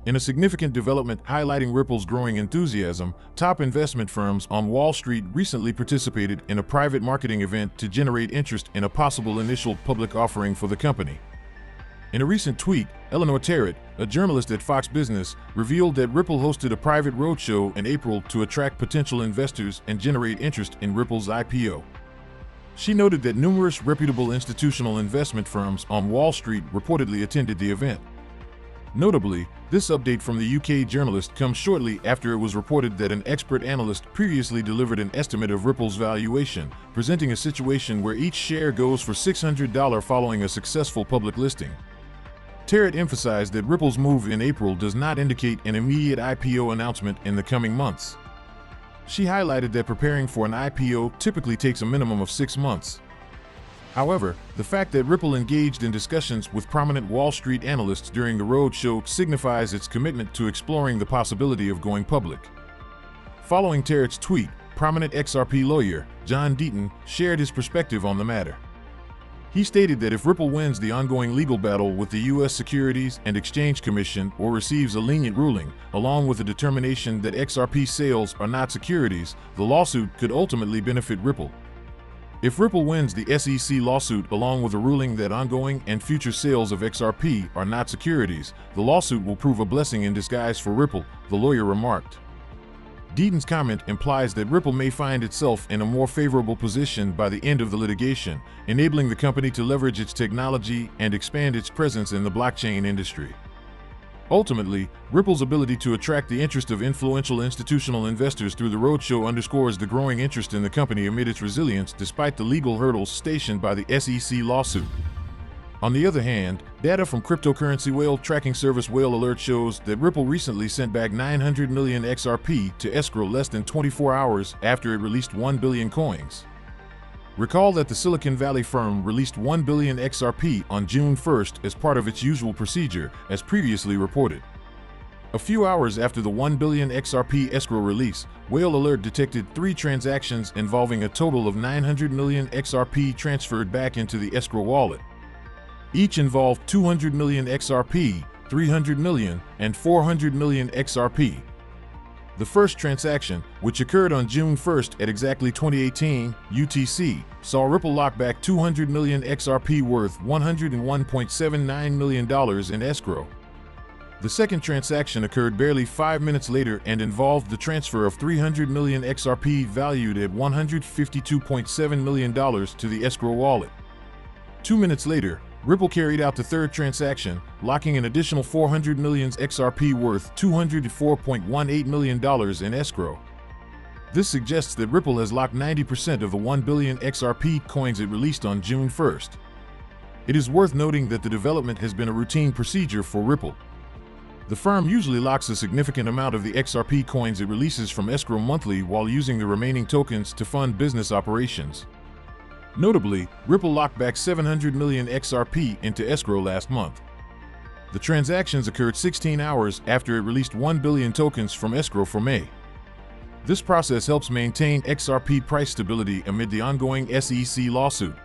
In a significant development highlighting Ripple's growing enthusiasm, top investment firms on Wall Street recently participated in a private marketing event to generate interest in a possible initial public offering for the company. In a recent tweet, Eleanor Terrett, a journalist at Fox Business, revealed that Ripple hosted a private roadshow in April to attract potential investors and generate interest in Ripple's IPO. She noted that numerous reputable institutional investment firms on Wall Street reportedly attended the event. Notably, this update from the UK journalist comes shortly after it was reported that an expert analyst previously delivered an estimate of Ripple's valuation, presenting a situation where each share goes for $600 following a successful public listing. Terrett emphasized that Ripple's move in April does not indicate an immediate IPO announcement in the coming months. She highlighted that preparing for an IPO typically takes a minimum of 6 months. However, the fact that Ripple engaged in discussions with prominent Wall Street analysts during the roadshow signifies its commitment to exploring the possibility of going public. Following Terrett's tweet, prominent XRP lawyer, John Deaton, shared his perspective on the matter. He stated that if Ripple wins the ongoing legal battle with the U.S. Securities and Exchange Commission or receives a lenient ruling, along with a determination that XRP sales are not securities, the lawsuit could ultimately benefit Ripple. If Ripple wins the SEC lawsuit along with a ruling that ongoing and future sales of XRP are not securities, the lawsuit will prove a blessing in disguise for Ripple, the lawyer remarked. Deaton's comment implies that Ripple may find itself in a more favorable position by the end of the litigation, enabling the company to leverage its technology and expand its presence in the blockchain industry. Ultimately, Ripple's ability to attract the interest of influential institutional investors through the roadshow underscores the growing interest in the company amid its resilience despite the legal hurdles stationed by the SEC lawsuit. On the other hand, data from cryptocurrency whale tracking service Whale Alert shows that Ripple recently sent back 900 million XRP to escrow less than 24 hours after it released 1 billion coins. Recall that the Silicon Valley firm released 1 billion XRP on June 1st as part of its usual procedure, as previously reported. A few hours after the 1 billion XRP escrow release, Whale Alert detected 3 transactions involving a total of 900 million XRP transferred back into the escrow wallet. Each involved 200 million XRP, 300 million, and 400 million XRP. The first transaction, which occurred on June 1st at exactly 2018 UTC, saw Ripple lock back 200 million XRP worth $101.79 million in escrow. The second transaction occurred barely 5 minutes later and involved the transfer of 300 million XRP valued at $152.7 million to the escrow wallet. 2 minutes later, Ripple carried out the third transaction, locking an additional 400 million XRP worth $204.18 million in escrow. This suggests that Ripple has locked 90% of the 1 billion XRP coins it released on June 1st. It is worth noting that the development has been a routine procedure for Ripple. The firm usually locks a significant amount of the XRP coins it releases from escrow monthly while using the remaining tokens to fund business operations. Notably, Ripple locked back 700 million XRP into escrow last month. The transactions occurred 16 hours after it released 1 billion tokens from escrow for May. This process helps maintain XRP price stability amid the ongoing SEC lawsuit.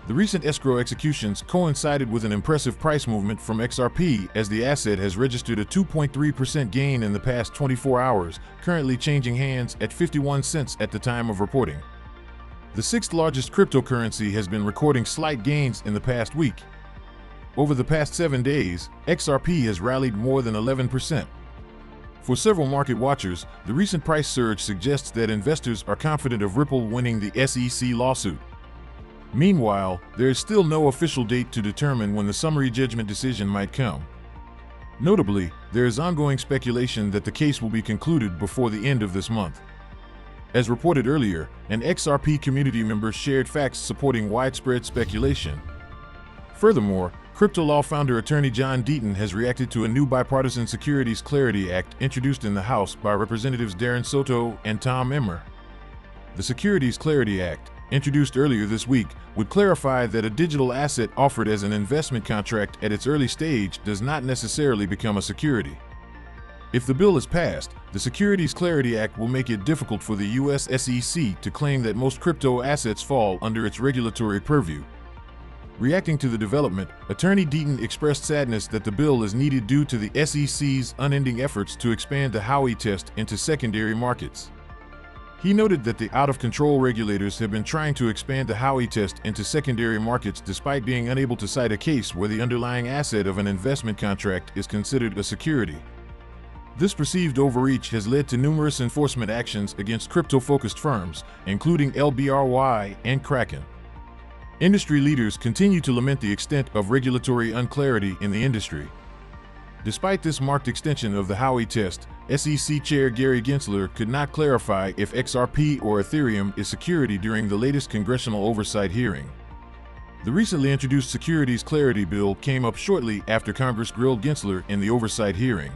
The recent escrow executions coincided with an impressive price movement from XRP as the asset has registered a 2.3% gain in the past 24 hours, currently changing hands at 51 cents at the time of reporting. The sixth largest cryptocurrency has been recording slight gains in the past week. Over the past 7 days, XRP has rallied more than 11%. For several market watchers, the recent price surge suggests that investors are confident of Ripple winning the SEC lawsuit. Meanwhile, there is still no official date to determine when the summary judgment decision might come. Notably, there is ongoing speculation that the case will be concluded before the end of this month. As reported earlier, an XRP community member shared facts supporting widespread speculation. Furthermore, crypto law founder attorney John Deaton has reacted to a new bipartisan Securities Clarity Act introduced in the House by Representatives Darren Soto and Tom Emmer. The Securities Clarity Act, introduced earlier this week, would clarify that a digital asset offered as an investment contract at its early stage does not necessarily become a security. If the bill is passed, the Securities Clarity Act will make it difficult for the U.S. SEC to claim that most crypto assets fall under its regulatory purview. Reacting to the development, Attorney Deaton expressed sadness that the bill is needed due to the SEC's unending efforts to expand the Howey test into secondary markets. He noted that the out-of-control regulators have been trying to expand the Howey test into secondary markets despite being unable to cite a case where the underlying asset of an investment contract is considered a security. This perceived overreach has led to numerous enforcement actions against crypto-focused firms, including LBRY and Kraken. Industry leaders continue to lament the extent of regulatory unclarity in the industry. Despite this marked extension of the Howey test, SEC Chair Gary Gensler could not clarify if XRP or Ethereum is security during the latest congressional oversight hearing. The recently introduced Securities Clarity Bill came up shortly after Congress grilled Gensler in the oversight hearing.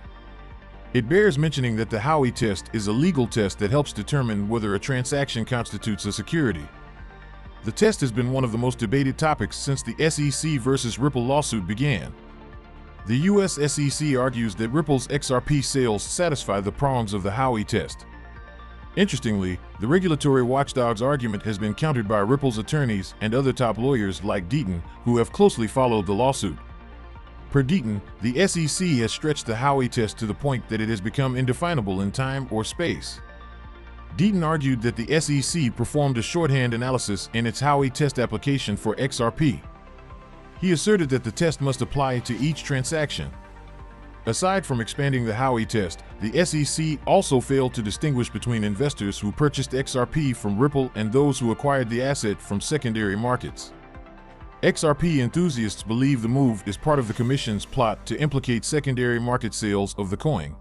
It bears mentioning that the Howey test is a legal test that helps determine whether a transaction constitutes a security. The test has been one of the most debated topics since the SEC versus Ripple lawsuit began. The US SEC argues that Ripple's XRP sales satisfy the prongs of the Howey test. Interestingly, the regulatory watchdog's argument has been countered by Ripple's attorneys and other top lawyers like Deaton, who have closely followed the lawsuit. Per Deaton, the SEC has stretched the Howey test to the point that it has become indefinable in time or space. Deaton argued that the SEC performed a shorthand analysis in its Howey test application for XRP. He asserted that the test must apply to each transaction. Aside from expanding the Howey test, the SEC also failed to distinguish between investors who purchased XRP from Ripple and those who acquired the asset from secondary markets. XRP enthusiasts believe the move is part of the Commission's plot to implicate secondary market sales of the coin.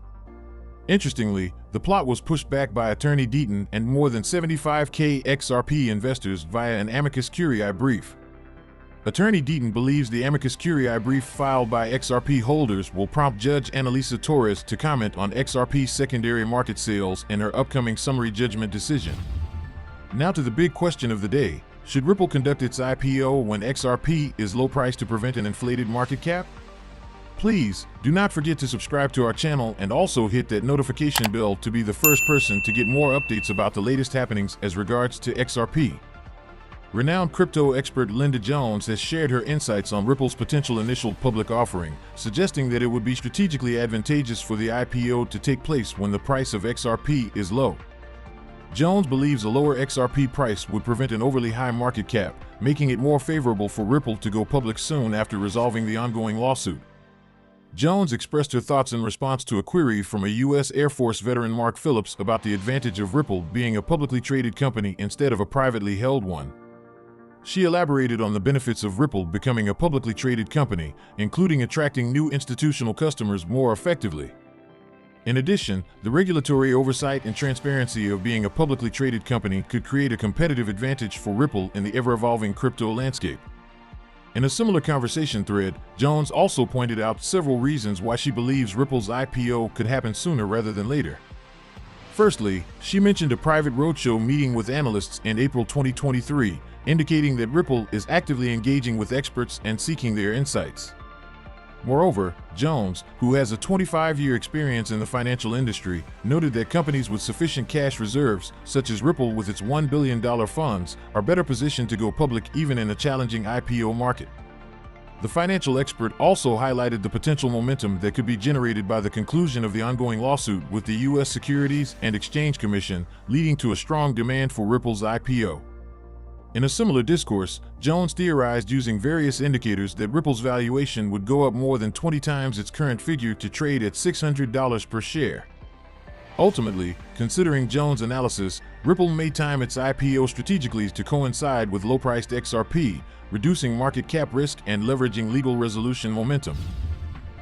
Interestingly, the plot was pushed back by Attorney Deaton and more than 75,000 XRP investors via an amicus curiae brief. Attorney Deaton believes the amicus curiae brief filed by XRP holders will prompt Judge Analisa Torres to comment on XRP secondary market sales in her upcoming summary judgment decision. Now to the big question of the day: should Ripple conduct its IPO when XRP is low priced to prevent an inflated market cap? Please do not forget to subscribe to our channel and also hit that notification bell to be the first person to get more updates about the latest happenings as regards to XRP. Renowned crypto expert Linda Jones has shared her insights on Ripple's potential initial public offering, suggesting that it would be strategically advantageous for the IPO to take place when the price of XRP is low. Jones believes a lower XRP price would prevent an overly high market cap, making it more favorable for Ripple to go public soon after resolving the ongoing lawsuit. Jones expressed her thoughts in response to a query from a U.S. Air Force veteran, Mark Phillips, about the advantage of Ripple being a publicly traded company instead of a privately held one. She elaborated on the benefits of Ripple becoming a publicly traded company, including attracting new institutional customers more effectively. In addition, the regulatory oversight and transparency of being a publicly traded company could create a competitive advantage for Ripple in the ever-evolving crypto landscape. In a similar conversation thread, Jones also pointed out several reasons why she believes Ripple's IPO could happen sooner rather than later. Firstly, she mentioned a private roadshow meeting with analysts in April 2023, indicating that Ripple is actively engaging with experts and seeking their insights. Moreover, Jones, who has a 25-year experience in the financial industry, noted that companies with sufficient cash reserves, such as Ripple with its $1 billion funds, are better positioned to go public even in a challenging IPO market. The financial expert also highlighted the potential momentum that could be generated by the conclusion of the ongoing lawsuit with the U.S. Securities and Exchange Commission, leading to a strong demand for Ripple's IPO. In a similar discourse, Jones theorized using various indicators that Ripple's valuation would go up more than 20 times its current figure to trade at $600 per share. Ultimately, considering Jones' analysis, Ripple may time its IPO strategically to coincide with low-priced XRP, reducing market cap risk and leveraging legal resolution momentum.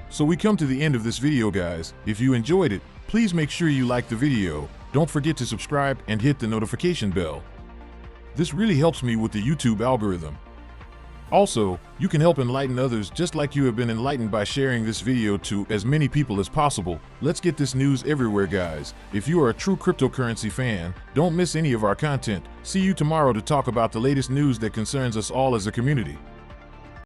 So we come to the end of this video, guys. If you enjoyed it, please make sure you like the video, don't forget to subscribe and hit the notification bell. This really helps me with the YouTube algorithm. Also, you can help enlighten others just like you have been enlightened by sharing this video to as many people as possible. Let's get this news everywhere, guys. If you are a true cryptocurrency fan, don't miss any of our content. See you tomorrow to talk about the latest news that concerns us all as a community.